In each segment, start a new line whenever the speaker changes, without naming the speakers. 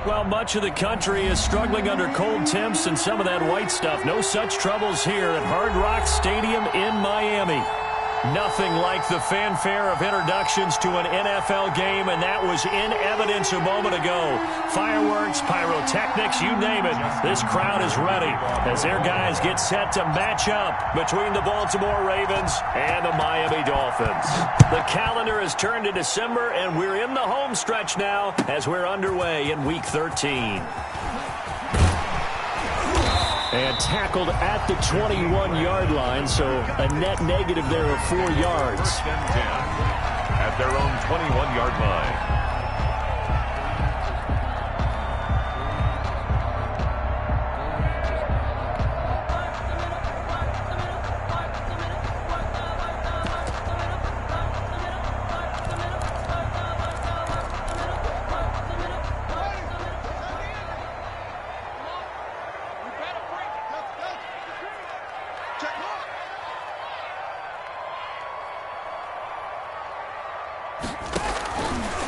Well, much of the country is struggling under cold temps and some of that white stuff. No such troubles here at Hard Rock Stadium in Miami. Nothing like the fanfare of introductions to an NFL game, and that was in evidence a moment ago. Fireworks, pyrotechnics, you name it. This crowd is ready as their guys get set to match up between the Baltimore Ravens and the Miami Dolphins. The calendar has turned to December, and we're in the home stretch now as we're underway in Week 13. And tackled at the 21-yard line, so a net negative there of 4 yards.
At their own 21-yard line.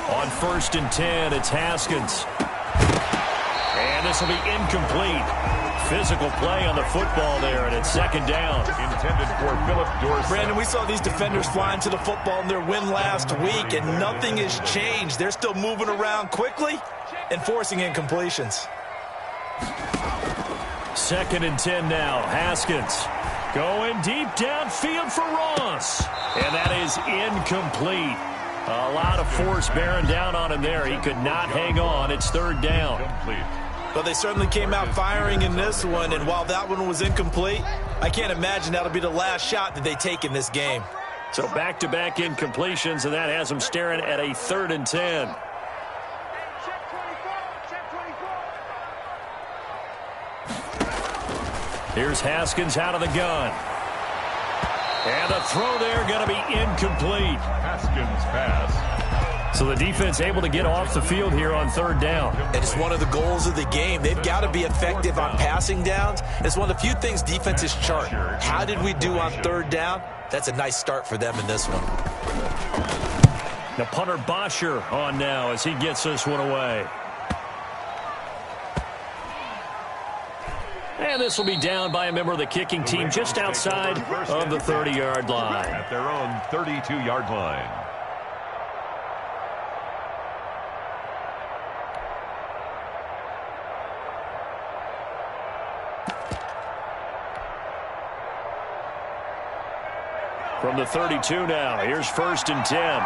On 1st and 10, it's Haskins. And this will be incomplete. Physical play on the football there, and it's 2nd down.
Intended for Philip Dorsett.
Brandon, we saw these defenders flying to the football in their win last week, and nothing has changed. They're still moving around quickly and forcing incompletions.
2nd and 10 now. Haskins going deep downfield for Ross. And that is incomplete. A lot of force bearing down on him there. He could not hang on. It's 3rd down.
Well, they certainly came out firing in this one, and while that one was incomplete, I can't imagine that'll be the last shot that they take in this game.
So back-to-back incompletions, and that has them staring at a 3rd and 10. Here's Haskins out of the gun. And the throw there going to be incomplete.
Haskins pass.
So the defense able to get off the field here on 3rd down.
And it's one of the goals of the game. They've got to be effective on passing downs. It's one of the few things defenses chart. How did we do on 3rd down? That's a nice start for them in this one.
The punter Bosher on now as he gets this one away. And this will be down by a member of the kicking team just outside of the 30-yard line.
At their own 32-yard line.
From the 32 now, here's 1st and 10.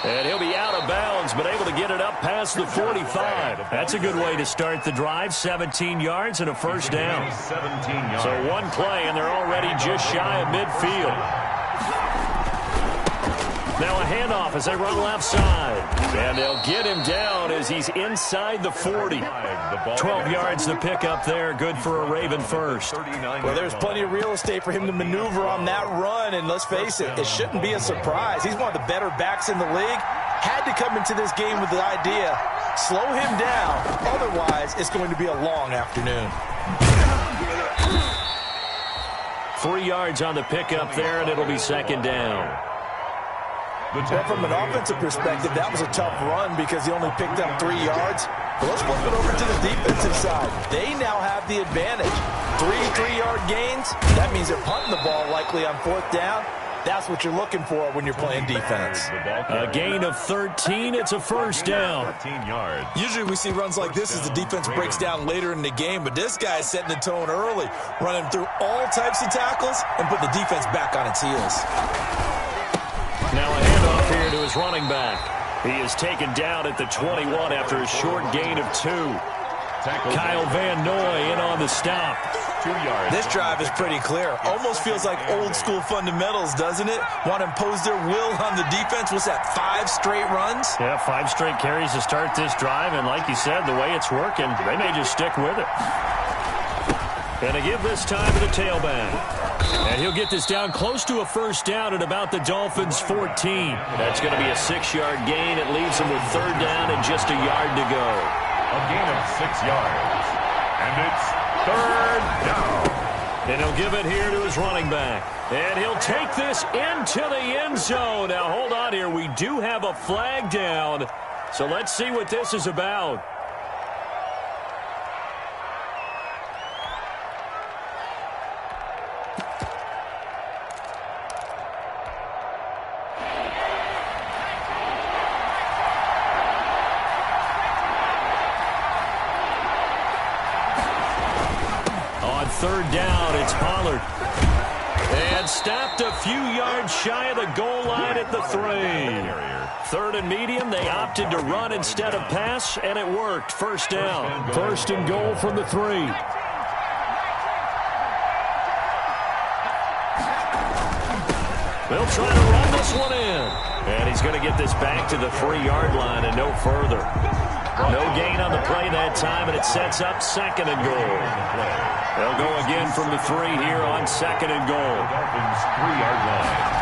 And he'll be out of bounds, but able to get it up past the 45. That's a good way to start the drive. 17 yards and a 1st down.
17 yards.
So one play, and they're already just shy of midfield. Now a handoff as they run left side. And they'll get him down as he's inside the 40. 12 yards to pick up there. Good for a Raven first.
Well, there's plenty of real estate for him to maneuver on that run. And let's face it, it shouldn't be a surprise. He's one of the better backs in the league. Had to come into this game with the idea, slow him down. Otherwise, it's going to be a long afternoon.
3 yards on the pickup there, and it'll be 2nd down.
Well, from an offensive perspective, that was a tough run because he only picked up 3 yards. But let's flip it over to the defensive side. They now have the advantage. 3-3-yard gains. That means they're punting the ball likely on 4th down. That's what you're looking for when you're playing defense.
A gain of 13. It's a 1st down.
13 yards.
Usually we see runs like this as the defense breaks down later in the game, but this guy is setting the tone early, running through all types of tackles and put the defense back on its heels.
Now a handoff here to his running back. He is taken down at the 21 after a short gain of 2. Kyle Van Noy in on the stop.
2 yards.
This drive is pretty clear. Almost feels like old school fundamentals, doesn't it? Want to impose their will on the defense. What's that, 5 straight runs?
Yeah, 5 straight carries to start this drive. And like you said, the way it's working, they may just stick with it. And they give this time to the tailback. And he'll get this down close to a 1st down at about the Dolphins' 14. That's going to be a 6-yard gain. It leaves them with 3rd down and just a yard to go.
A gain of 6 yards. And it's 3rd down.
And he'll give it here to his running back. And he'll take this into the end zone. Now, hold on here. We do have a flag down. So let's see what this is about. Third down, it's Pollard. And stopped a few yards shy of the goal line at the 3. Third and medium, they opted to run instead of pass, and it worked. First down. First and goal from the 3. They'll try to run this one in. And he's going to get this back to the 3-yard line and no further. No gain on the play that time, and it sets up second and goal. They'll go again from the 3 here on second and goal.
Dolphins 3-yard line.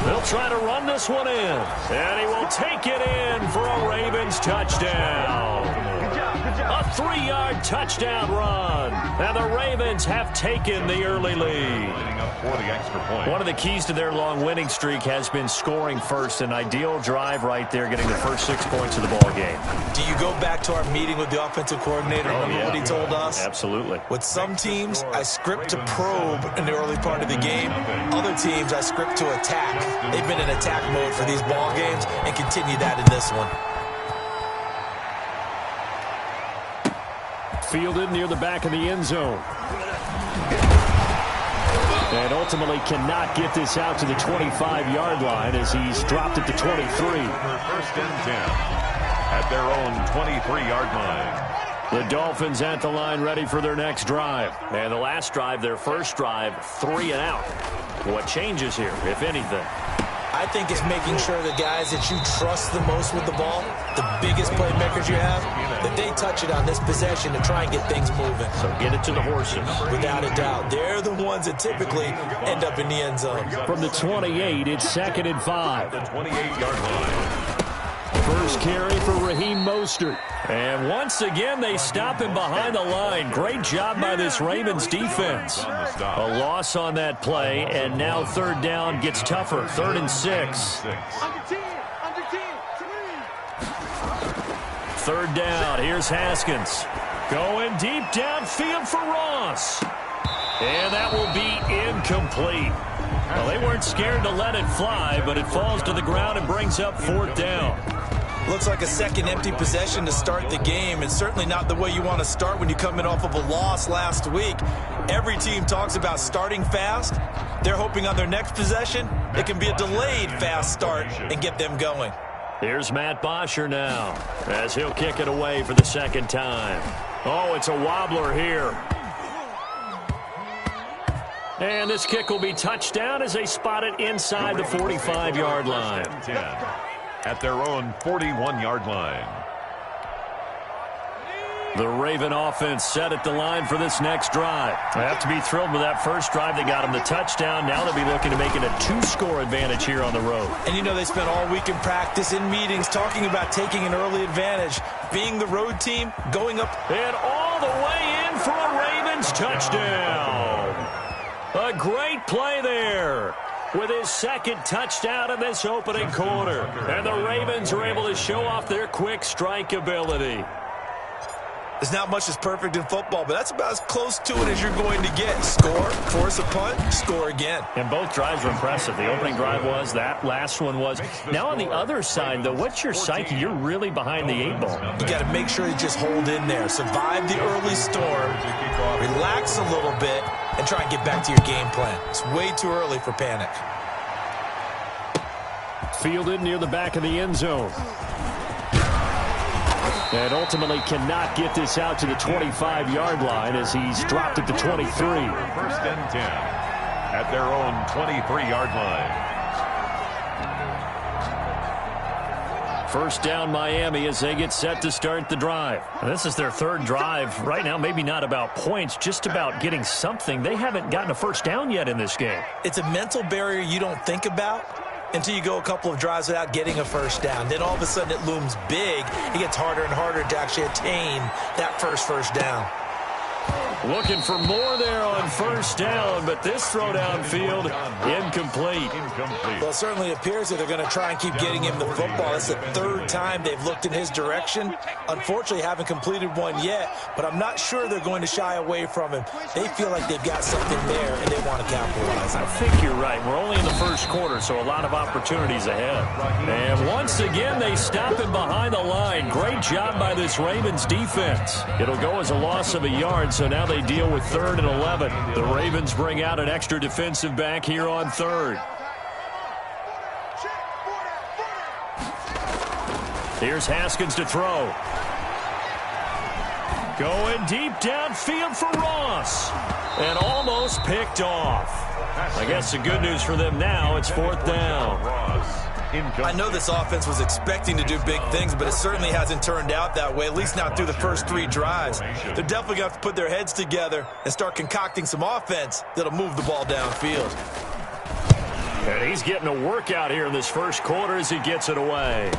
They'll try to run this one in. And he will take it in for a Ravens touchdown. A 3-yard touchdown run. And the Ravens have taken the early lead.
For the extra point.
One of the keys to their long winning streak has been scoring first. An ideal drive right there, getting the first 6 points of the ball game.
Do you go back to our meeting with the offensive coordinator? Remember what he told us?
Absolutely.
With some teams, I script to probe in the early part of the game. Other teams, I script to attack. They've been in attack mode for these ball games and continue that in this one.
Fielded near the back of the end zone. And ultimately cannot get this out to the 25-yard line as he's dropped it to 23.
First and 10 at their own 23-yard line.
The Dolphins at the line ready for their next drive. And the last drive, their first drive, 3 and out. What changes here, if anything?
I think it's making sure the guys that you trust the most with the ball, the biggest playmakers you have, that they touch it on this possession to try and get things moving.
So get it to the horses.
Without a doubt. They're the ones that typically end up in the end zone.
From the 28, it's second and 5.
The 28-yard line.
First carry for Raheem Mostert. And once again, they stop him behind the line. Great job by this Ravens defense. A loss on that play, and now third down gets tougher. 3rd and 6. Third down, here's Haskins. Going deep downfield for Ross. And that will be incomplete. Well, they weren't scared to let it fly, but it falls to the ground and brings up 4th down.
Looks like a second empty possession to start the game, and certainly not the way you want to start when you come in off of a loss last week. Every team talks about starting fast. They're hoping on their next possession, it can be a delayed fast start and get them going.
Here's Matt Bosher now, as he'll kick it away for the second time. Oh, it's a wobbler here. And this kick will be touchdown as they spot it inside the 45-yard line.
At their own 41-yard line.
The Raven offense set at the line for this next drive. They have to be thrilled with that first drive. They got them the touchdown. Now they'll be looking to make it a 2-score advantage here on the road.
And you know they spent all week in practice, in meetings, talking about taking an early advantage. Being the road team, going up.
And all the way in for a Ravens touchdown. A great play there. With his second touchdown in this opening quarter. And the Ravens are able to show off their quick strike ability.
There's not much that's perfect in football, but that's about as close to it as you're going to get. Score, force a punt, score again.
And both drives were impressive. The opening drive was, that last one was. Now on the other side, though, what's your psyche? You're really behind the 8 ball.
You got to make sure you just hold in there. Survive the early storm, relax a little bit, and try and get back to your game plan. It's way too early for panic.
Fielded near the back of the end zone. And ultimately cannot get this out to the 25-yard line as he's dropped it to 23.
First and 10 at their own 23-yard line.
First down Miami as they get set to start the drive. And this is their third drive. Right now, maybe not about points, just about getting something. They haven't gotten a first down yet in this game.
It's a mental barrier you don't think about until you go a couple of drives without getting a first down. Then all of a sudden it looms big. It gets harder and harder to actually attain that first down.
Looking for more there on first down, but this throw downfield, incomplete.
Well, it certainly appears that they're going to try and keep getting him the football. It's the third time they've looked in his direction. Unfortunately, haven't completed one yet, but I'm not sure they're going to shy away from him. They feel like they've got something there, and they want to capitalize.
I think you're right. We're only in the first quarter, so a lot of opportunities ahead. And once again, they stop him behind the line. Great job by this Ravens defense. It'll go as a loss of a yard, so now they deal with 3rd and 11. The Ravens bring out an extra defensive back here on 3rd. Here's Haskins to throw. Going deep downfield for Ross. And almost picked off. I guess the good news for them now, it's 4th down.
I know this offense was expecting to do big things, but it certainly hasn't turned out that way, at least not through the first 3 drives. They're definitely going to have to put their heads together and start concocting some offense that'll move the ball downfield.
And he's getting a workout here in this first quarter as he gets it away.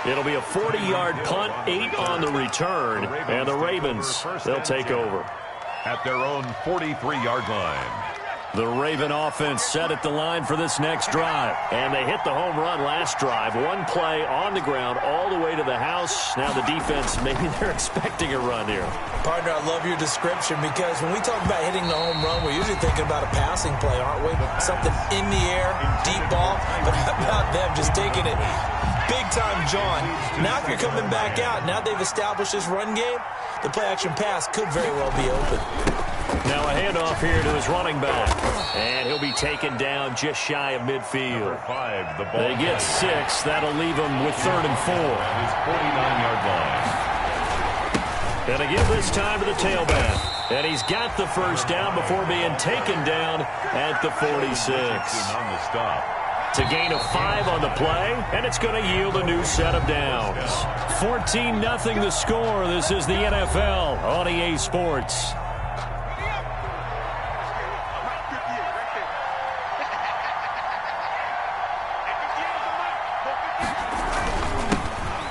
It'll be a 40-yard punt, 8 on the return, and the Ravens, they'll take over.
At their own 43-yard line.
The Raven offense set at the line for this next drive. And they hit the home run last drive. One play on the ground all the way to the house. Now the defense, maybe they're expecting a run here.
Partner, I love your description because when we talk about hitting the home run, we're usually thinking about a passing play, aren't we? Something in the air, deep ball. But how about them just taking it big time, John? Now if you're coming back out, now they've established this run game, the play-action pass could very well be open.
Now a handoff here to his running back. And he'll be taken down just shy of midfield. They get 6. That'll leave him with 3rd and 4.
His 49-yard line.
And again this time to the tailback. And he's got the first down before being taken down at the 46.
On the stop.
To gain a 5 on the play, and it's going to yield a new set of downs. 14-0 the score. This is the NFL on EA Sports.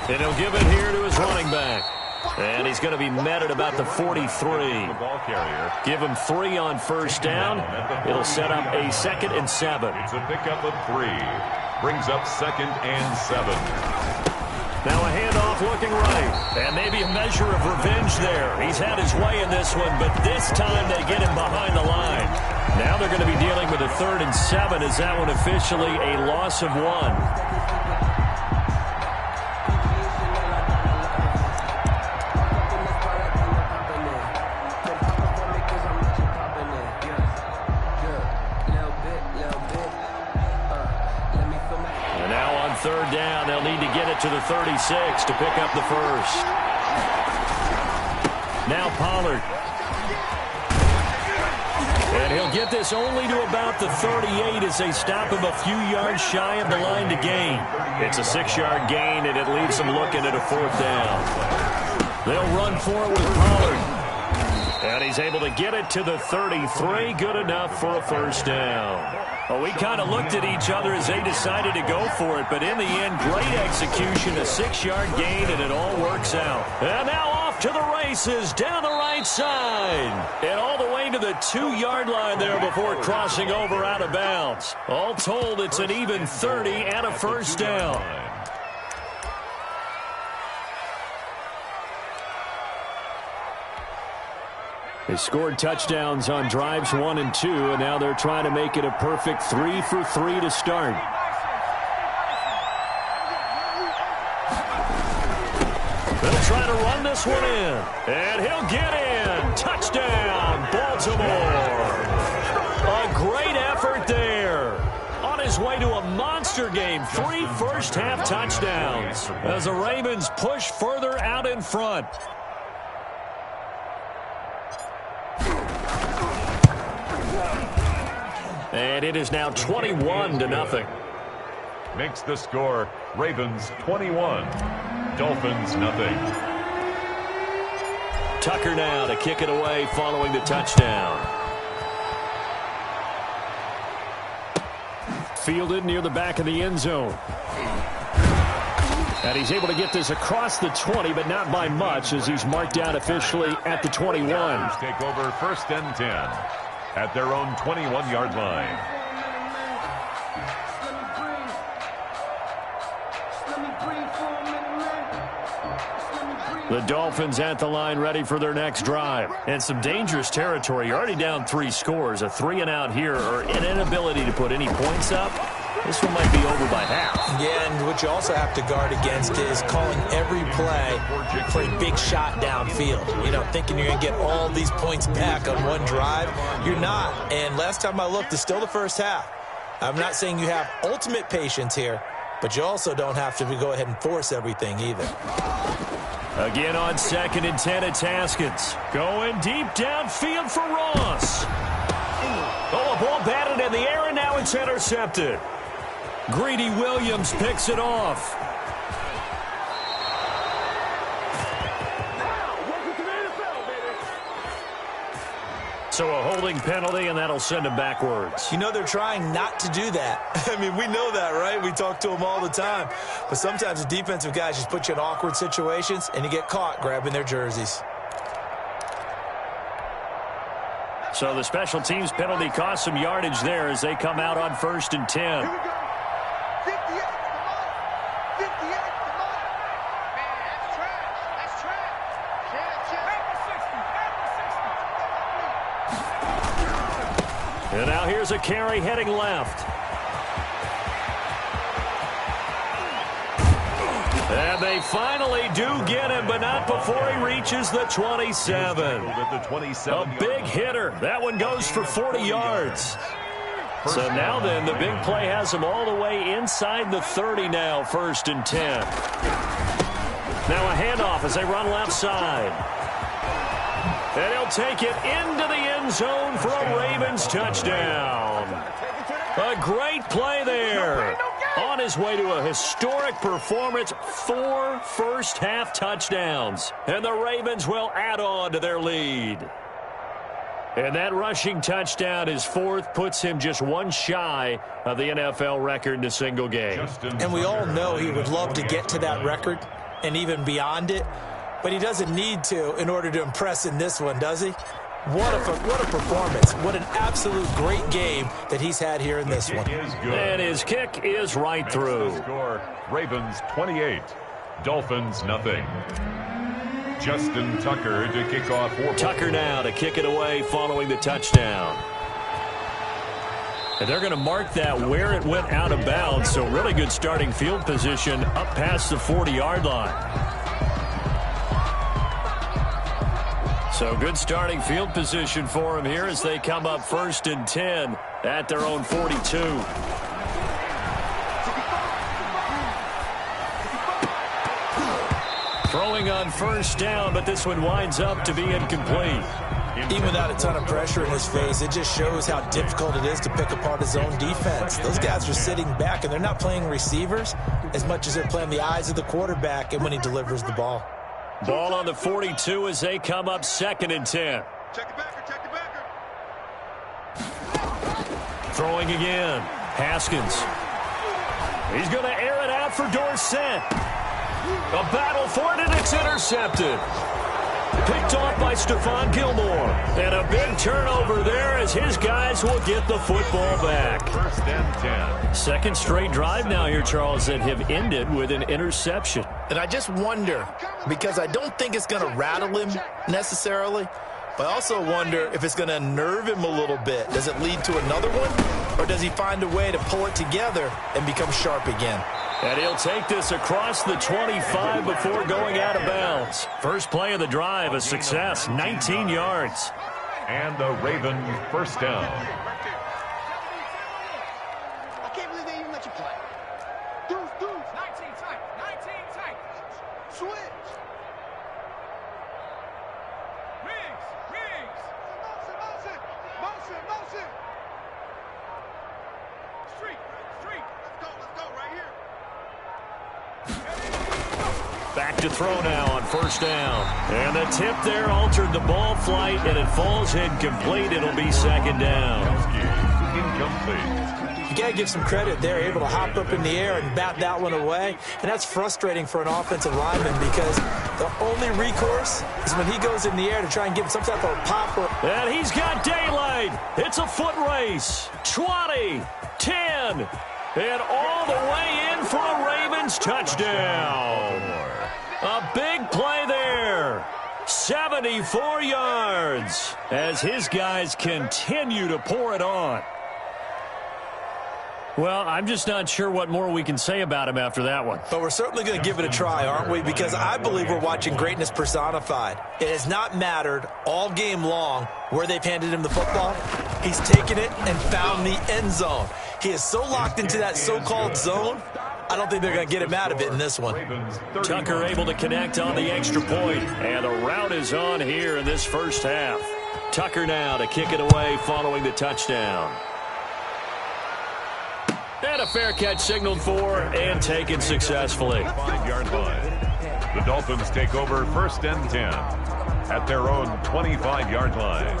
And he'll give it here to his running back. And he's going to be met at about the 43. Give him 3 on first down. It'll set up a 2nd and 7.
It's a pickup of 3. Brings up 2nd and 7.
Now a handoff looking right. And maybe a measure of revenge there. He's had his way in this one, but this time they get him behind the line. Now they're going to be dealing with a 3rd and 7. Is that one officially a loss of 1? Third down, they'll need to get it to the 36 to pick up the first. Now Pollard. And he'll get this only to about the 38 as they stop him a few yards shy of the line to gain. It's a 6-yard gain, and it leaves them looking at a 4th down. They'll run for it with Pollard. And he's able to get it to the 33. Good enough for a first down. Well, we kind of looked at each other as they decided to go for it, but in the end, great execution, a 6-yard gain, and it all works out. And now off to the races down the right side. And all the way to the 2-yard line there before crossing over out of bounds. All told, it's an even 30 and a first down. They scored touchdowns on drives 1 and 2, and now they're trying to make it a perfect 3 for 3 to start. They'll try to run this one in, and he'll get in. Touchdown, Baltimore. A great effort there. On his way to a monster game, 3 first-half touchdowns as the Ravens push further out in front. And it is now 21-0.
Makes the score Ravens 21, Dolphins nothing.
Tucker now to kick it away following the touchdown. Fielded near the back of the end zone. And he's able to get this across the 20, but not by much, as he's marked down officially at the 21.
Take over 1st and 10 at their own 21-yard line.
The Dolphins at the line ready for their next drive. And some dangerous territory. You're already down 3 scores. A 3-and-out here, or an inability to put any points up. This one might be over by half.
Yeah, and what you also have to guard against is calling every play for a big shot downfield. You know, thinking you're going to get all these points back on one drive. You're not. And last time I looked, it's still the first half. I'm not saying you have ultimate patience here, but you also don't have to go ahead and force everything either.
Again on 2nd and 10, it's Haskins. Going deep downfield for Ross. Oh, a ball batted in the air, and now it's intercepted. Greedy Williams picks it off. So a holding penalty, and that'll send him backwards.
You know, they're trying not to do that. I mean, we know that, right? We talk to them all the time. But sometimes the defensive guys just put you in awkward situations, and you get caught grabbing their jerseys.
So the special teams penalty cost some yardage there as they come out on 1st and 10.
Here we go. 58, come on. 58, come on. Man, that's trash. That's trash.
And now here's a carry heading left. And they finally do get him, but not before he reaches the 27. A big hitter. That one goes for 40 yards. So now then, the big play has him all the way inside the 30 now, 1st and 10. Now a handoff as they run left side. And he'll take it into the end zone for a Ravens touchdown. A great play there. On his way to a historic performance, 4 first-half touchdowns. And the Ravens will add on to their lead. And that rushing touchdown, his 4th, puts him just one shy of the NFL record in a single game.
And we all know he would love to get to that record and even beyond it. But he doesn't need to in order to impress in this one, does he? What a performance. What an absolute great game that he's had here in this one.
And his kick is right through.
Score, Ravens 28, Dolphins nothing. Justin Tucker to kick off.
Tucker now to kick it away following the touchdown. And they're going to mark that where it went out of bounds. So really good starting field position up past the 40-yard line. So good starting field position for him here as they come up 1st and 10 at their own 42. Throwing on 1st down, but this one winds up to be incomplete.
Even without a ton of pressure in his face, it just shows how difficult it is to pick apart his own defense. Those guys are sitting back, and they're not playing receivers as much as they're playing the eyes of the quarterback and when he delivers the ball.
Ball on the 42 as they come up 2nd and 10.
Check the backer, check the backer.
Throwing again. Haskins. He's going to air it out for Dorsett. A battle for it, and it's intercepted. Picked off by Stephon Gilmore. And a big turnover there as his guys will get the football back.
1st and 10.
Second straight drive now here, Charles, that have ended with an interception.
And I just wonder, because I don't think it's going to rattle him necessarily, but I also wonder if it's going to unnerve him a little bit. Does it lead to another one, or does he find a way to pull it together and become sharp again?
And he'll take this across the 25 before going out of bounds. First play of the drive, a success, 19 yards.
And the Raven 1st down.
I can't believe they even let you play. Deuce, 19 tight, 19 tight. Switch. Wings. Motion. Street. Let's go right here.
Back to throw now on 1st down. And the tip there altered the ball flight, and it falls incomplete. It'll be 2nd down.
Incomplete.
You got to give some credit. They're able to hop up in the air and bat that one away. And that's frustrating for an offensive lineman because the only recourse is when he goes in the air to try and give some type of pop.
And he's got daylight. It's a foot race. 20, 10, and all the way in for a Ravens touchdown. A big play there. 74 yards as his guys continue to pour it on. Well, I'm just not sure what more we can say about him after that one.
But we're certainly going to give it a try, aren't we? Because I believe we're watching greatness personified. It has not mattered all game long where they've handed him the football. He's taken it and found the end zone. He is so locked into that so-called zone, I don't think they're going to get him out of it in this one.
Tucker able to connect on the extra point, and the route is on here in this first half. Tucker now to kick it away following the touchdown. And a fair catch signaled for and taken successfully.
5-yard line. The Dolphins take over 1st and 10 at their own 25-yard line.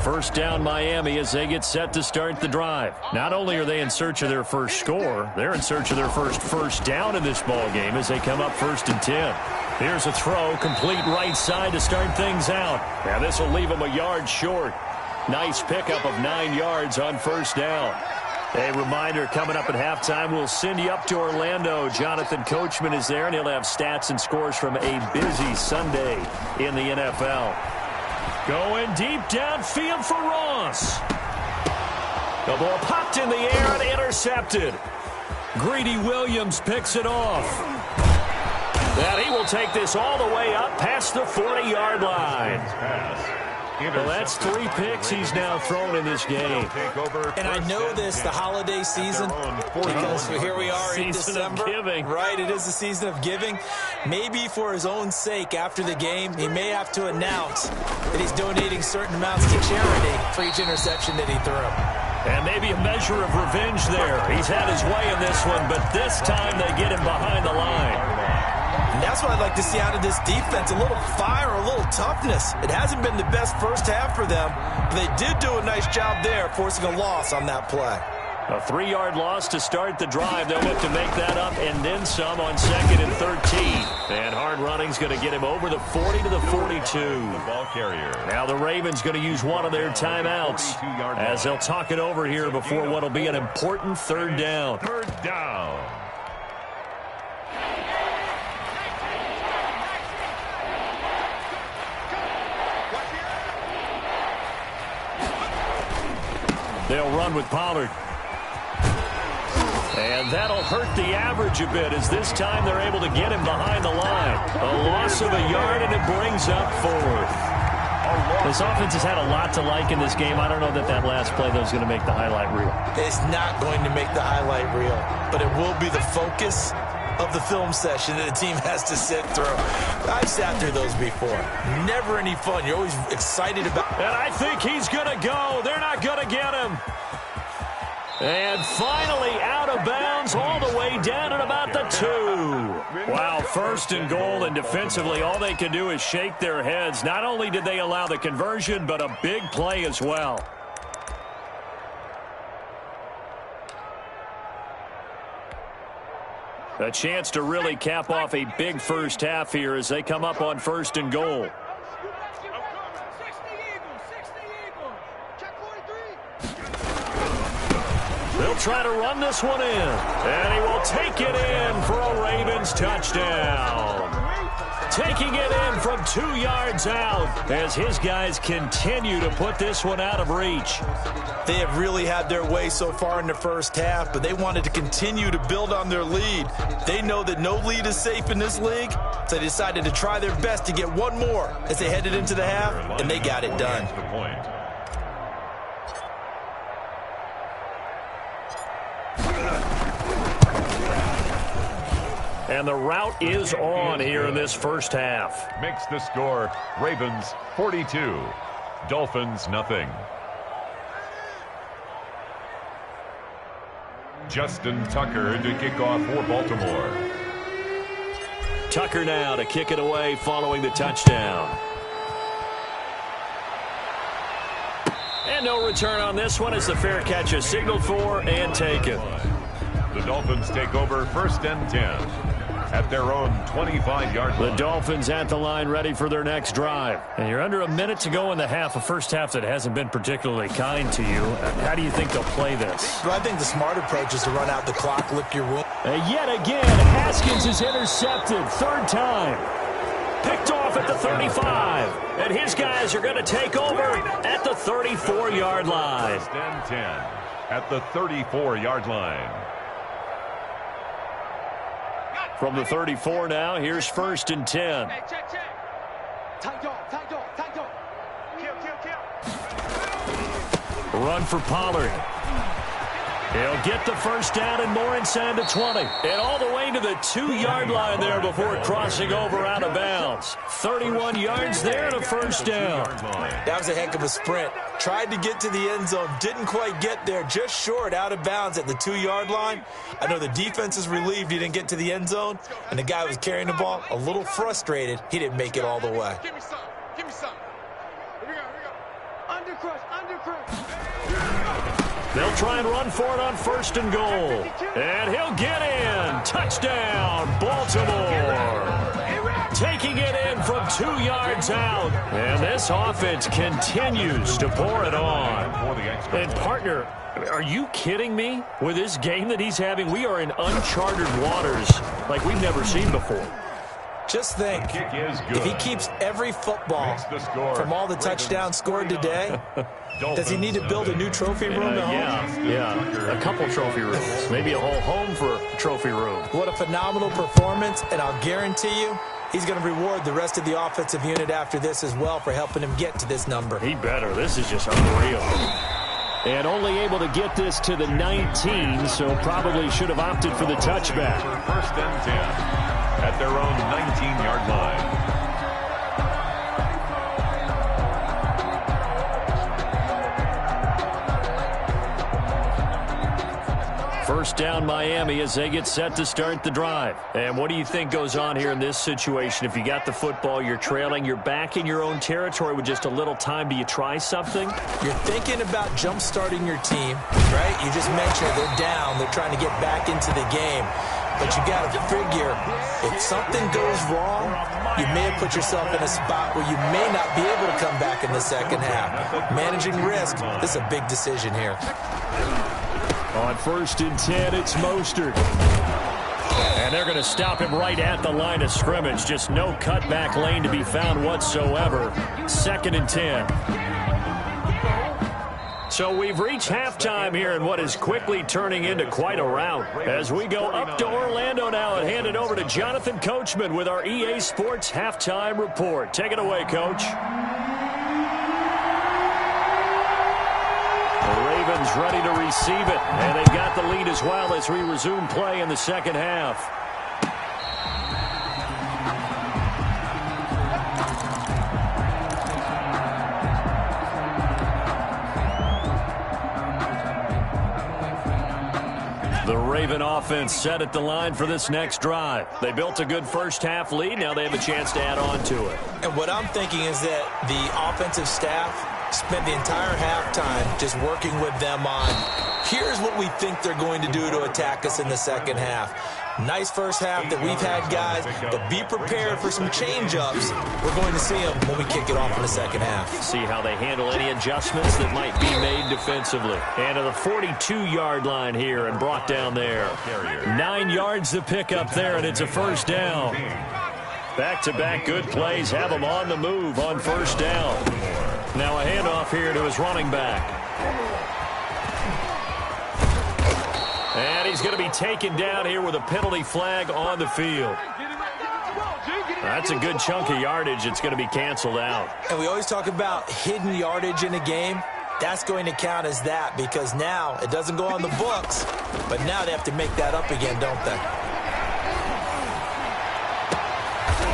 First down Miami as they get set to start the drive. Not only are they in search of their first score, they're in search of their first down in this ball game as they come up 1st and 10. Here's a throw, complete right side to start things out. Now this will leave them a yard short. Nice pickup of 9 yards on 1st down. A reminder, coming up at halftime, we'll send you up to Orlando. Jonathan Coachman is there, and he'll have stats and scores from a busy Sunday in the NFL. Going deep downfield for Ross. The ball popped in the air and intercepted. Greedy Williams picks it off. And he will take this all the way up past the 40-yard line. Well, that's 3 picks he's now thrown in this game.
And I know this, the holiday season, because here we are in December.
Season of giving.
Right, it is the season of giving. Maybe for his own sake, after the game, he may have to announce that he's donating certain amounts to charity for each interception that he threw.
And maybe a measure of revenge there. He's had his way in this one, but this time they get him behind the line.
And that's what I'd like to see out of this defense, a little fire, a little toughness. It hasn't been the best first half for them, but they did do a nice job there, forcing a loss on that play.
A 3-yard loss to start the drive. They'll look to make that up and then some on 2nd and 13. And hard running's going to get him over the 40 to the 42.
The ball carrier.
Now the Ravens going to use one of their timeouts as they'll talk it over here before what will be an important 3rd down.
3rd down.
They'll run with Pollard. And that'll hurt the average a bit as this time they're able to get him behind the line. A loss of a yard, and it brings up 4th. This offense has had a lot to like in this game. I don't know that last play, though, is going to make the highlight reel.
It's not going to make the highlight reel, but it will be the focus of the film session that the team has to sit through. I've sat through those before. Never any fun. You're always excited about it.
And I think he's going to go. They're not going to get him. And finally out of bounds all the way down at about the 2. Wow, 1st and goal, and defensively all they can do is shake their heads. Not only did they allow the conversion, but a big play as well. A chance to really cap off a big first half here as they come up on 1st and goal. They'll try to run this one in. And he will take it in for a Ravens touchdown. Taking it in from 2 yards out as his guys continue to put this one out of reach.
They have really had their way so far in the first half, but they wanted to continue to build on their lead. They know that no lead is safe in this league, so they decided to try their best to get one more as they headed into the half, and they got it done.
And the route is on here in this first half.
Makes the score Ravens 42, Dolphins nothing. Justin Tucker to kick off for Baltimore.
Tucker now to kick it away following the touchdown. And no return on this one as the fair catch is signaled for and taken.
The Dolphins take over 1st and 10 at their own 25-yard line.
The Dolphins at the line ready for their next drive. And you're under a minute to go in the half, a first half that hasn't been particularly kind to you. How do you think they'll play this?
Well, I think the smart approach is to run out the clock, lick your wound.
And yet again, Haskins is intercepted. 3rd time. Picked off at the 35. And his guys are going to take over at the 34-yard line.
1st and 10 at the 34-yard line.
From the 34 now, here's 1st and 10.
Hey, check. Tight door. Kill.
Run for Pollard. He'll get the first down and more inside the 20. And all the way to the 2-yard line there before crossing over out of bounds. 31 yards there and a first down.
That was a heck of a sprint. Tried to get to the end zone, didn't quite get there, just short out of bounds at the 2-yard line. I know the defense is relieved he didn't get to the end zone, and the guy who was carrying the ball a little frustrated he didn't make it all the way.
Give me some. Here we go. Under crush.
They'll try and run for it on 1st and goal. And he'll get in. Touchdown, Baltimore. Taking it in from 2 yards out. And this offense continues to pour it on. And, partner, are you kidding me? With this game that he's having, we are in uncharted waters like we've never seen before.
Just think, if he keeps every football from all the touchdowns scored today, does he need to build a new trophy room at home?
Yeah, a couple trophy rooms. Maybe a whole home for a trophy room.
What a phenomenal performance, and I'll guarantee you, he's going to reward the rest of the offensive unit after this as well for helping him get to this number.
He better. This is just unreal. And only able to get this to the 19, so probably should have opted for the touchback.
1st and 10 at their own 19-yard line.
First down Miami as they get set to start the drive. And what do you think goes on here in this situation? If you got the football, you're trailing, you're back in your own territory with just a little time. Do you try something?
You're thinking about jump-starting your team, right? You just mentioned they're down. They're trying to get back into the game. But you got to figure, if something goes wrong, you may have put yourself in a spot where you may not be able to come back in the second half. Managing risk, this is a big decision here.
On 1st and 10, it's Mostert. And they're going to stop him right at the line of scrimmage. Just no cutback lane to be found whatsoever. 2nd and 10. So we've reached halftime here in what is quickly turning into quite a rout. As we go up to Orlando now and hand it over to Jonathan Coachman with our EA Sports Halftime Report. Take it away, Coach. Ravens ready to receive it, and they've got the lead as well as we resume play in the second half. The Raven offense set at the line for this next drive. They built a good first half lead. Now they have a chance to add on to it.
And what I'm thinking is that the offensive staff spent the entire halftime just working with them on, here's what we think they're going to do to attack us in the second half. Nice first half that we've had, guys, but be prepared for some change-ups. We're going to see them when we kick it off in the second half.
See how they handle any adjustments that might be made defensively. And to the 42-yard line here and brought down there. 9 yards to pick up there, and it's a first down. Back-to-back good plays have them on the move on first down. Now a handoff here to his running back. And he's going to be taken down here with a penalty flag on the field. That's a good chunk of yardage. It's going to be canceled out.
And we always talk about hidden yardage in a game. That's going to count as that because now it doesn't go on the books, but now they have to make that up again, don't they?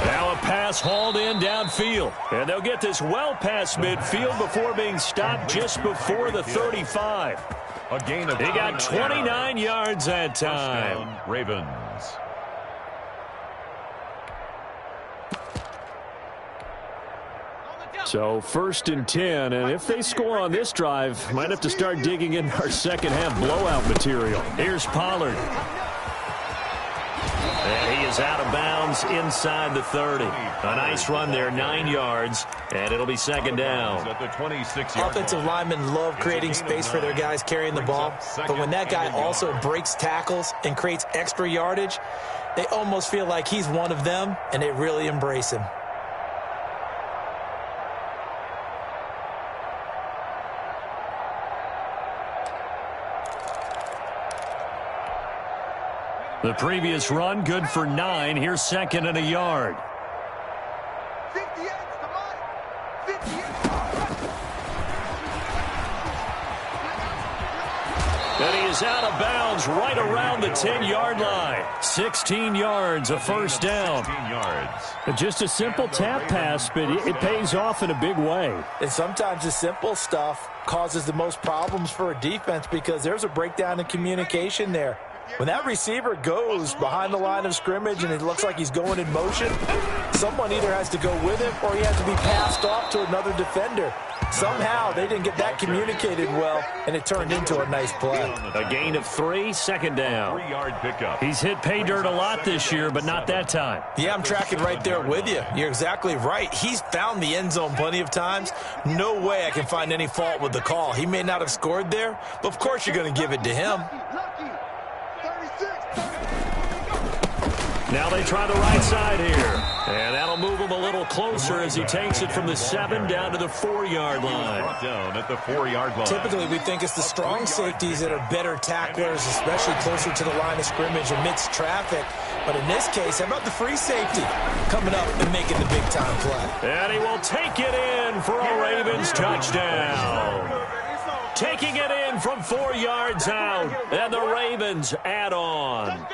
Now a pass hauled in downfield. And they'll get this well past midfield before being stopped just before the 35.
A gain of
he got 29 yards that time.
Ravens.
So 1st and 10, and if they score on this drive, might have to start digging in our second half blowout material. Here's Pollard. And he is out of bounds inside the 30. A nice run there, 9 yards, and it'll be 2nd down.
At the 26-yard
Offensive linemen love creating space for their guys carrying the ball, but when that guy also breaks tackles and creates extra yardage, they almost feel like he's one of them, and they really embrace him.
The previous run, good for 9. Here's 2nd and a yard.
58, come on. 58.
And he is out of bounds right around the 10-yard line. 16 yards, a first down.
16 yards.
Just a simple tap pass, but it pays off in a big way.
And sometimes the simple stuff causes the most problems for a defense because there's a breakdown in communication there. When that receiver goes behind the line of scrimmage and it looks like he's going in motion, someone either has to go with him or he has to be passed off to another defender. Somehow they didn't get that communicated well, and it turned into a nice play.
A gain of 3, 2nd down.
3-yard pickup.
He's hit pay dirt a lot this year, but not that time.
Yeah, I'm tracking right there with you. You're exactly right. He's found the end zone plenty of times. No way I can find any fault with the call. He may not have scored there, but of course you're going to give it to him.
Lucky. 36.
Now they try the right side here. And that'll move him a little closer as he takes it from the 7 down to the 4-yard line.
Brought down at the 4-yard line.
Typically, we think it's the strong safeties that are better tacklers, especially closer to the line of scrimmage amidst traffic. But in this case, how about the free safety coming up and making the big-time play?
And he will take it in for a Ravens touchdown. Taking it in from 4 yards out. And the Ravens add on.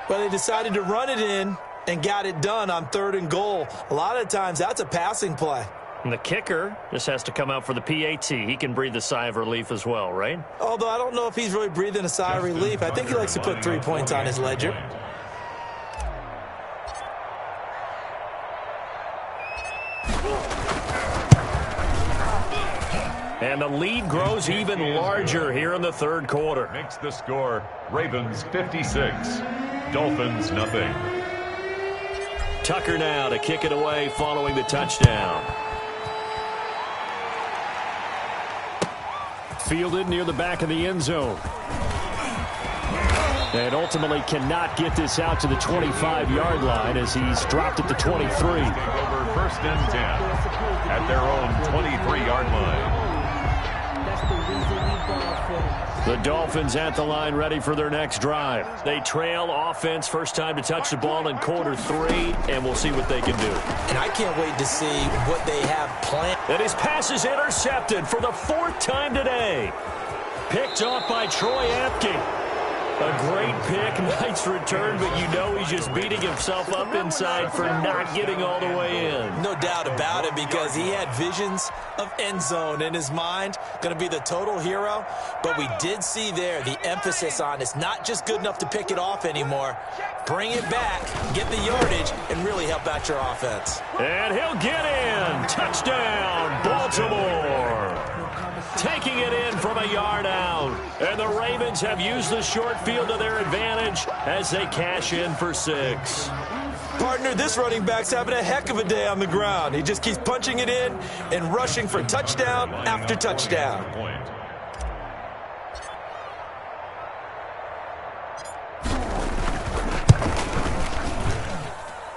Well, they decided to run it in and got it done on 3rd and goal. A lot of times, that's a passing play.
And the kicker just has to come out for the PAT. He can breathe a sigh of relief as well, right?
Although I don't know if he's really breathing a sigh of relief. I think he likes to put 3 points on his ledger.
And the lead grows even larger here in the 3rd quarter.
Makes the score Ravens 56, Dolphins nothing.
Tucker now to kick it away following the touchdown. Fielded near the back of the end zone. And ultimately cannot get this out to the 25-yard line as he's dropped at the 23.
Take over 1st and 10 at their own 23-yard line.
The Dolphins at the line ready for their next drive. They trail offense, first time to touch the ball in quarter 3, and we'll see what they can do.
And I can't wait to see what they have planned.
And his pass is intercepted for the 4th time today. Picked off by Troy Apke. A great pick, nice return, but you know he's just beating himself up inside for not getting all the way in.
No doubt about it, because he had visions of end zone in his mind. Going to be the total hero. But we did see there the emphasis on it's not just good enough to pick it off anymore. Bring it back, get the yardage, and really help out your offense.
And he'll get in. Touchdown, Baltimore. Taking it in from a yard out. And the Ravens have used the short field to their advantage as they cash in for 6.
Partner, this running back's having a heck of a day on the ground. He just keeps punching it in and rushing for touchdown after touchdown.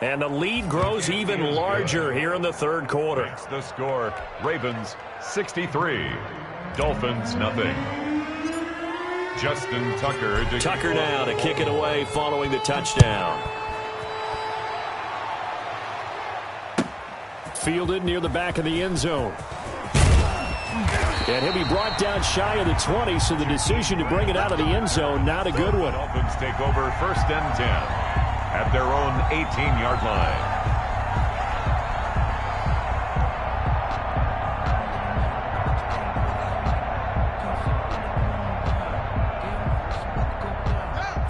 And the lead grows even larger here in the 3rd quarter.
Makes the score Ravens 63, Dolphins nothing. Justin Tucker.
Tucker now to kick it away following the touchdown. Fielded near the back of the end zone. And he'll be brought down shy of the 20, so the decision to bring it out of the end zone, not a good one.
Dolphins take over 1st and 10 at their own 18-yard line.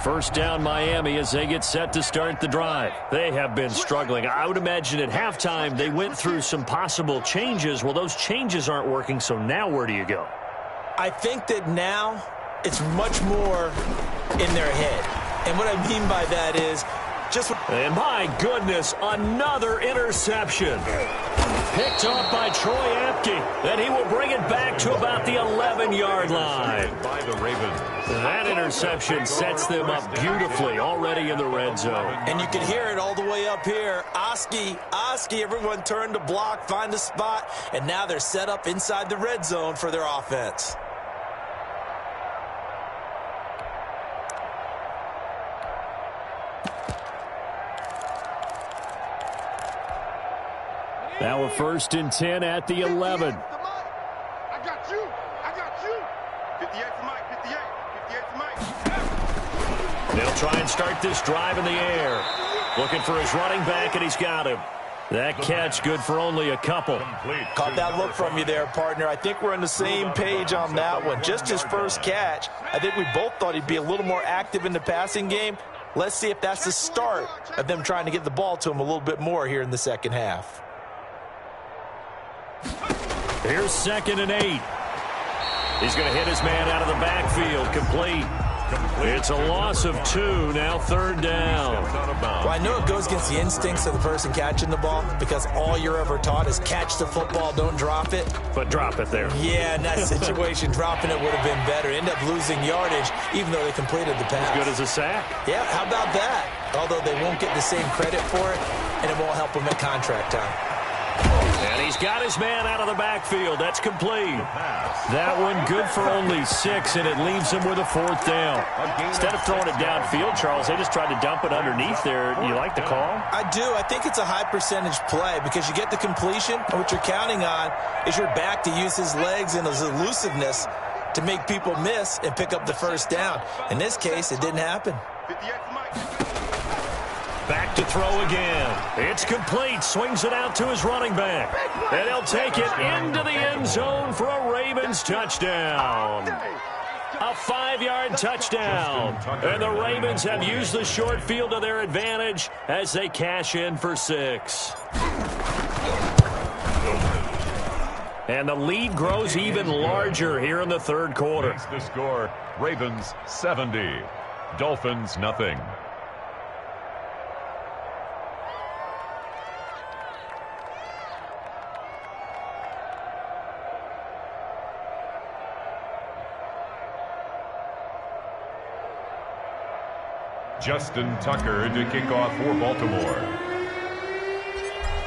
First down Miami as they get set to start the drive. They have been struggling. I would imagine at halftime they went through some possible changes. Well, those changes aren't working, so now where do you go?
I think that now it's much more in their head. And what I mean by that is just...
And my goodness, another interception. Picked off by Troy Apke. And he will bring it back to about the 11-yard line.
By the Ravens.
That interception sets them up beautifully already in the red zone.
And you can hear it all the way up here. Oski, everyone turned to block, find a spot, and now they're set up inside the red zone for their offense.
Now a 1st and 10 at the 11.
I got you. 58 to Mike. 58 to Mike.
They'll try and start this drive in the air. Looking for his running back, and he's got him. That catch good for only a couple.
Caught that look from you there, partner. I think we're on the same page on that one. Just his first catch. I think we both thought he'd be a little more active in the passing game. Let's see if that's the start of them trying to get the ball to him a little bit more here in the second half.
Here's 2nd and 8. He's going to hit his man out of the backfield. Complete. It's a loss of 2. Now 3rd down.
Well, I know it goes against the instincts of the person catching the ball because all you're ever taught is catch the football, don't drop it.
But drop it there.
Yeah, in that situation, dropping it would have been better. End up losing yardage even though they completed the pass.
As good as a sack.
Yeah, how about that? Although they won't get the same credit for it, and it won't help them at contract time.
And he's got his man out of the backfield. That's complete. That one good for only 6, and it leaves him with a 4th down. Instead of throwing it downfield, Charles, they just tried to dump it underneath there. You like the call?
I do. I think it's a high percentage play because you get the completion, and what you're counting on is your back to use his legs and his elusiveness to make people miss and pick up the 1st down. In this case, it didn't happen.
58 to Mike.
Back to throw again. It's complete. Swings it out to his running back. And he'll take it into the end zone for a Ravens touchdown. A 5-yard touchdown. And the Ravens have used the short field to their advantage as they cash in for 6. And the lead grows even larger here in the 3rd quarter.
The score, Ravens 70, Dolphins nothing. Justin Tucker to kick off for Baltimore.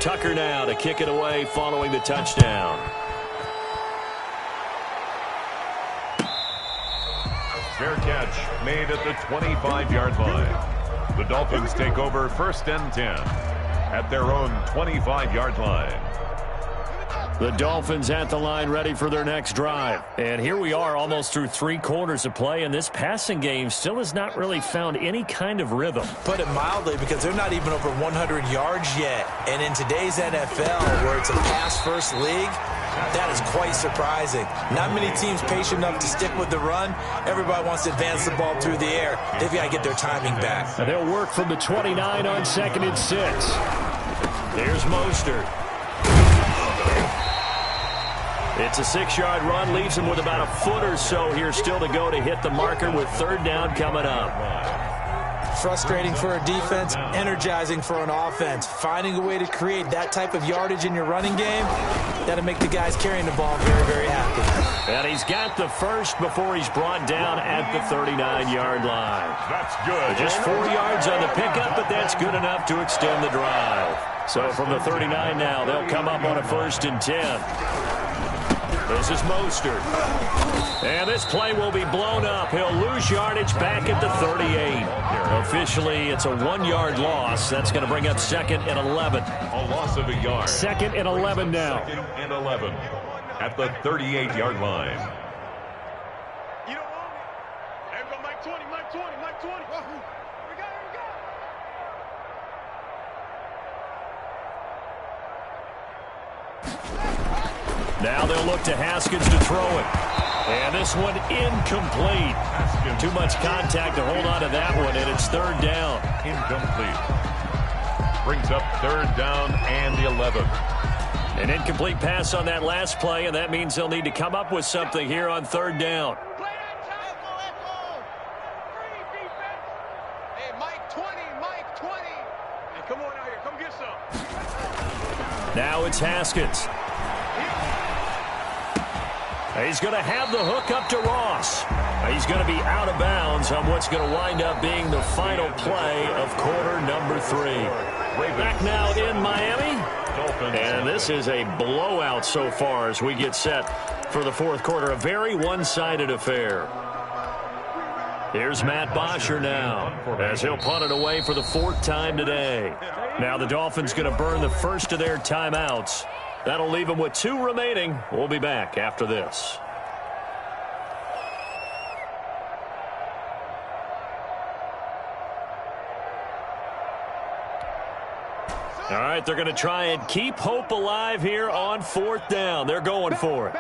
Tucker now to kick it away following the touchdown.
Fair catch made at the 25-yard line. The Dolphins take over 1st and 10 at their own 25-yard line.
The Dolphins at the line ready for their next drive. And here we are almost through 3 quarters of play, and this passing game still has not really found any kind of rhythm.
Put it mildly, because they're not even over 100 yards yet. And in today's NFL, where it's a pass-first league, that is quite surprising. Not many teams patient enough to stick with the run. Everybody wants to advance the ball through the air. They've got to get their timing back.
And they'll work from the 29 on 2nd and 6. Here's Mostert. It's a 6-yard run, leaves him with about a foot or so here still to go to hit the marker with 3rd down coming up.
Frustrating for a defense, energizing for an offense. Finding a way to create that type of yardage in your running game, that'll make the guys carrying the ball very, very happy.
And he's got the 1st before he's brought down at the 39-yard line.
That's good.
Just 4 yards on the pickup, but that's good enough to extend the drive. So from the 39 now, they'll come up on a 1st and 10. This is Mostert. And this play will be blown up. He'll lose yardage back at the 38. Officially, it's a 1-yard loss. That's going to bring up 2nd and 11.
A loss of a yard.
2nd and 11 now.
2nd and 11 at the 38-yard line.
You don't want it. There we go, Mike 20, Mike 20, Mike 20. Here we go, here we go.
Now they'll look to Haskins to throw it. And this one incomplete. Too much contact to hold on to that one, and it's third down.
Incomplete. Brings up third down and 11.
An incomplete pass on that last play, and that means they'll need to come up with something here on third down.
Hey, Mike 20, Mike 20. Hey, come on out here. Come get some.
Now it's Haskins. He's going to have the hook up to Ross. He's going to be out of bounds on what's going to wind up being the final play of quarter number 3. Back now in Miami. And this is a blowout so far as we get set for the fourth quarter. A very one-sided affair. Here's Matt Bosher now as he'll punt it away for the 4th time today. Now the Dolphins going to burn the first of their timeouts. That'll leave them with 2 remaining. We'll be back after this. All right, they're going to try and keep hope alive here on 4th down. They're going for it.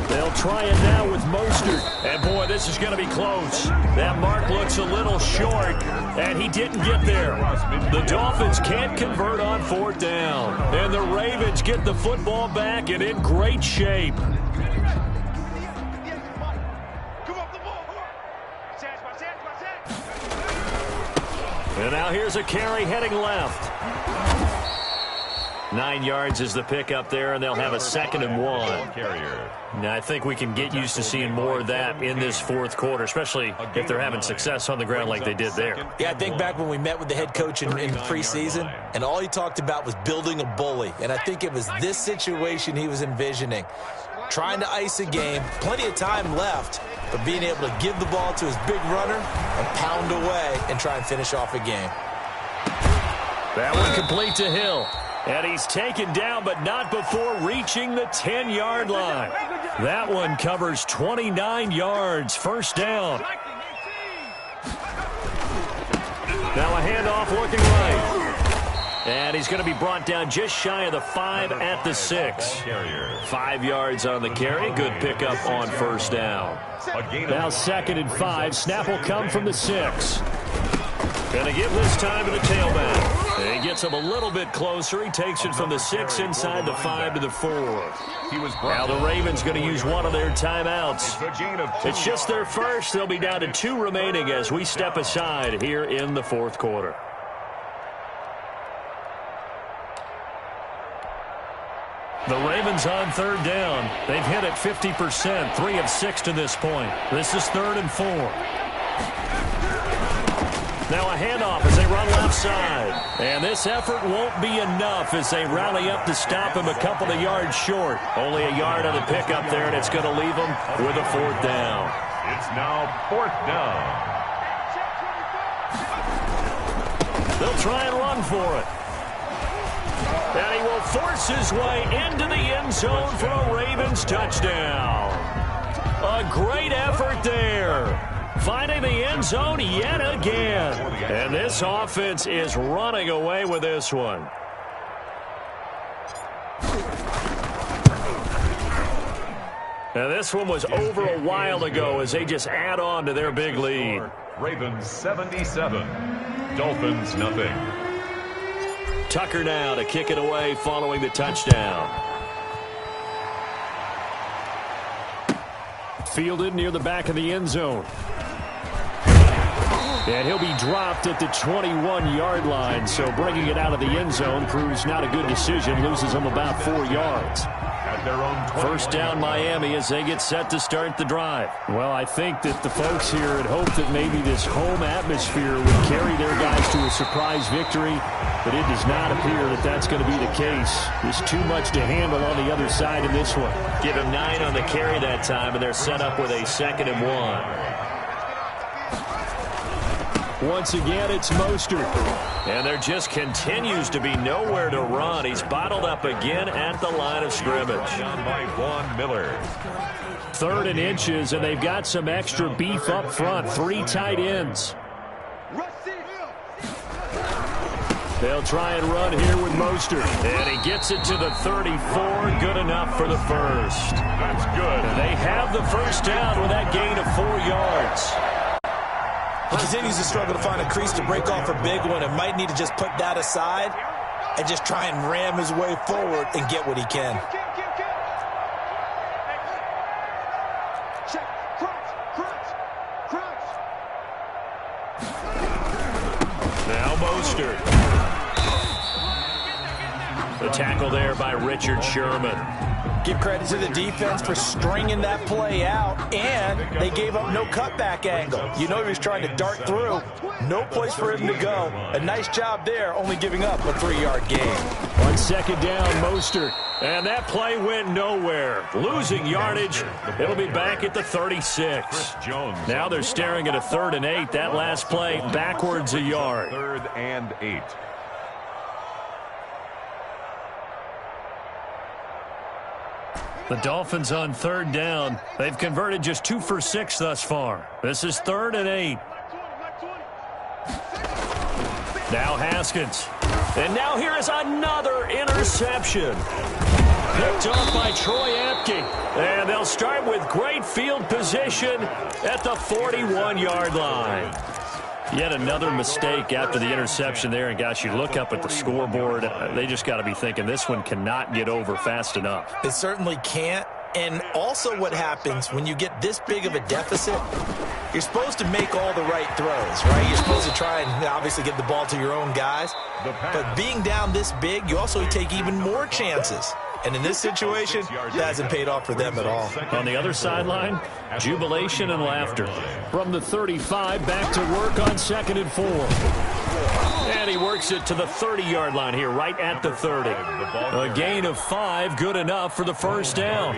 They'll try it now with Mostert. And, boy, this is going to be close. That mark looks a little short, and he didn't get there. The Dolphins can't convert on 4th down. And the Ravens get the football back and in great shape. And now here's a carry heading left. 9 yards is the pickup there, and they'll have a 2nd and 1. Now, I think we can get used to seeing more of that in this fourth quarter, especially if they're having success on the ground like they did there.
Yeah, I think back when we met with the head coach in preseason, and all he talked about was building a bully. And I think it was this situation he was envisioning. Trying to ice a game, plenty of time left, but being able to give the ball to his big runner and pound away and try and finish off a game.
That one complete to Hill. And he's taken down, but not before reaching the 10-yard line. That one covers 29 yards. First down. Now a handoff looking right. And he's going to be brought down just shy of the 5 at the 6. 5 yards on the carry. Good pickup on first down. Now 2nd and 5. Snap will come from the 6. Going to give this time to the tailback. And he gets him a little bit closer. He takes it from the 6 inside the 5 to the 4. Now the Ravens going to use one of their timeouts. It's just their first. They'll be down to 2 remaining as we step aside here in the fourth quarter. The Ravens on third down. They've hit it 50%, 3 of 6 to this point. This is 3rd and 4. Now a handoff as they run left side. And this effort won't be enough as they rally up to stop him a couple of yards short. Only a yard on the pickup there, and it's going to leave them with a 4th down.
It's now 4th down.
They'll try and run for it. And he will force his way into the end zone for a Ravens touchdown. A great effort there. Finding the end zone yet again. And this offense is running away with this one. Now this one was over a while ago as they just add on to their big lead.
Ravens 77. Dolphins nothing.
Tucker now to kick it away following the touchdown. Fielded near the back of the end zone. And he'll be dropped at the 21-yard line, so bringing it out of the end zone proves not a good decision. Loses them about 4 yards.
At their own
First down Miami as they get set to start the drive. Well, I think that the folks here had hoped that maybe this home atmosphere would carry their guys to a surprise victory, but it does not appear that that's going to be the case. There's too much to handle on the other side in this one. Give him 9 on the carry that time, and they're set up with a 2nd and 1. Once again, it's Mostert. And there just continues to be nowhere to run. He's bottled up again at the line of scrimmage.
by Von Miller.
3rd and inches, and they've got some extra beef up front. 3 tight ends. They'll try and run here with Mostert. And he gets it to the 34. Good enough for the first.
That's good.
And they have the first down with that gain of 4 yards.
He continues to struggle to find a crease to break off a big one and might need to just put that aside and just try and ram his way forward and get what he can.
Now Mostert. The tackle there by Richard Sherman.
Give credit to the defense for stringing that play out, and they gave up no cutback angle. You know he was trying to dart through. No place for him to go. A nice job there, only giving up a 3-yard gain.
On second down, Mostert. And that play went nowhere. Losing yardage. It'll be back at the 36. Now they're staring at a 3rd and 8. That last play backwards a yard.
3rd and 8.
The Dolphins on 3rd down. They've converted just 2 for 6 thus far. This is 3rd and 8. Now Haskins. And now here is another interception. Picked off by Troy Apke. And they'll start with great field position at the 41-yard line. Yet another mistake after the interception there. And, gosh, you look up at the scoreboard. They just got to be thinking this one cannot get over fast enough.
It certainly can't. And also what happens when you get this big of a deficit, you're supposed to make all the right throws, right? You're supposed to try and obviously get the ball to your own guys. But being down this big, you also take even more chances. And in this situation, that hasn't paid off for them at all.
On the other sideline, jubilation and laughter. From the 35, back to work on 2nd and 4. And he works it to the 30-yard line here, right at the 30. A gain of 5, good enough for the first down.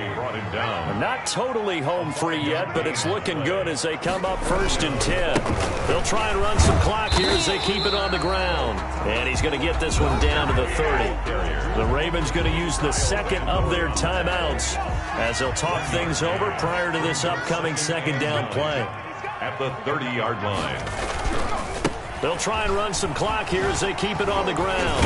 Not totally home free yet, but it's looking good as they come up 1st and 10. They'll try and run some clock here as they keep it on the ground. And he's going to get this one down to the 30. The Ravens going to use the second of their timeouts as they'll talk things over prior to this upcoming 2nd down play.
At the 30-yard line.
They'll try and run some clock here as they keep it on the ground.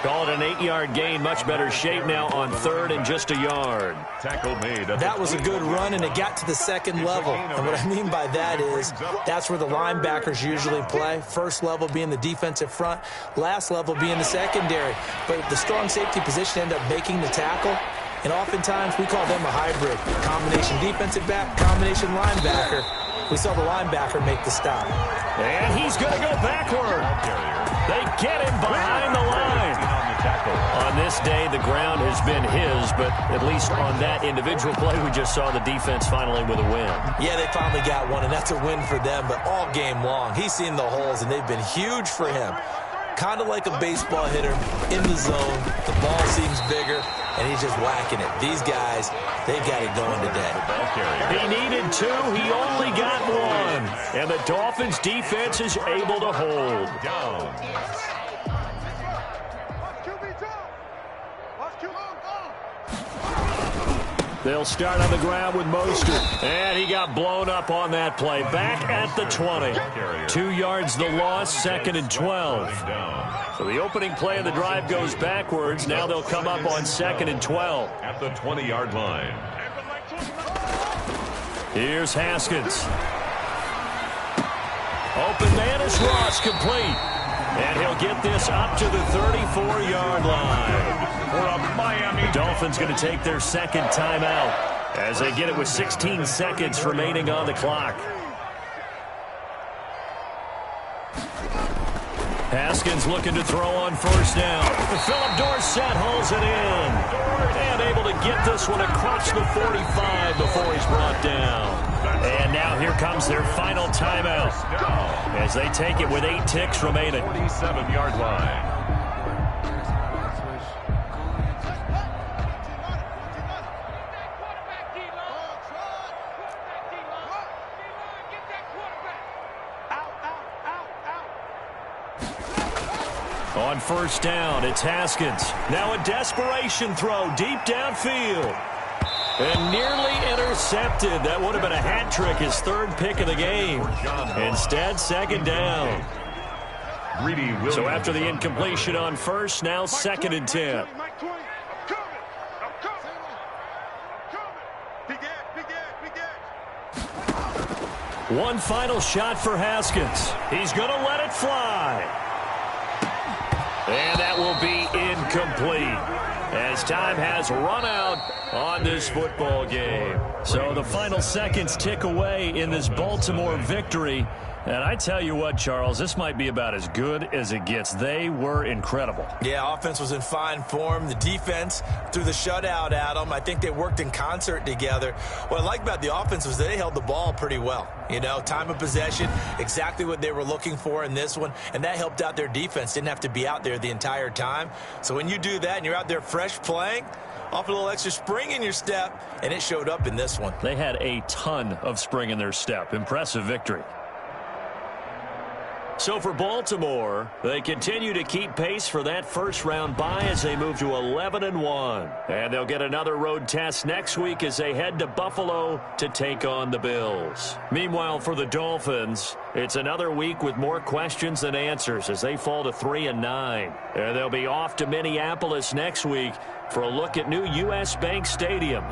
Call it an 8-yard gain. Much better shape now on 3rd and just a yard.
Tackle made.
That was a good run, and it got to the 2nd level. And what I mean by that is that's where the linebackers usually play. First level being the defensive front, last level being the secondary. But the strong safety position ended up making the tackle. And oftentimes we call them a hybrid. Combination defensive back, combination linebacker. We saw the linebacker make the stop.
And he's going to go backward. They get him behind the line. On this day, the ground has been his, but at least on that individual play, we just saw the defense finally with a win.
Yeah, they finally got one, and that's a win for them, but all game long, he's seen the holes, and they've been huge for him. Kind of like a baseball hitter in the zone. The ball seems bigger, and he's just whacking it. These guys, they've got it going today.
He needed 2. He only got 1. And the Dolphins' defense is able to hold. They'll start on the ground with Mostert. And he got blown up on that play. Back at the 20. 2 yards the loss, 2nd and 12. So the opening play of the drive goes backwards. Now they'll come up on 2nd and 12.
At the 20-yard line.
Here's Haskins. Open man is Ross, complete. And he'll get this up to the 34-yard line.
For a Miami.
Dolphins going to take their 2nd timeout as they get it with 16 seconds remaining on the clock. Haskins looking to throw on 1st down. Philip Dorsett holds it in. And able to get this one across the 45 before he's brought down. And now here comes their final timeout as they take it with 8 ticks remaining.
47-yard line.
On 1st down, it's Haskins. Now a desperation throw deep downfield. And nearly intercepted. That would have been a hat trick, his 3rd pick of the game. Instead, 2nd down.
Greedy Williams.
So after the incompletion on first, now 2nd and 10. One final shot for Haskins. He's going to let it fly. And that will be incomplete, as time has run out on this football game. So the final seconds tick away in this Baltimore victory. And I tell you what, Charles, this might be about as good as it gets. They were incredible.
Yeah, offense was in fine form. The defense threw the shutout at them. I think they worked in concert together. What I like about the offense was they held the ball pretty well. You know, time of possession, exactly what they were looking for in this one. And that helped out their defense. Didn't have to be out there the entire time. So when you do that and you're out there fresh playing, off a little extra spring in your step, and it showed up in this one.
They had a ton of spring in their step. Impressive victory. So for Baltimore, they continue to keep pace for that first-round bye as they move to 11-1. And they'll get another road test next week as they head to Buffalo to take on the Bills. Meanwhile, for the Dolphins, it's another week with more questions than answers as they fall to 3-9. And they'll be off to Minneapolis next week for a look at new U.S. Bank Stadium.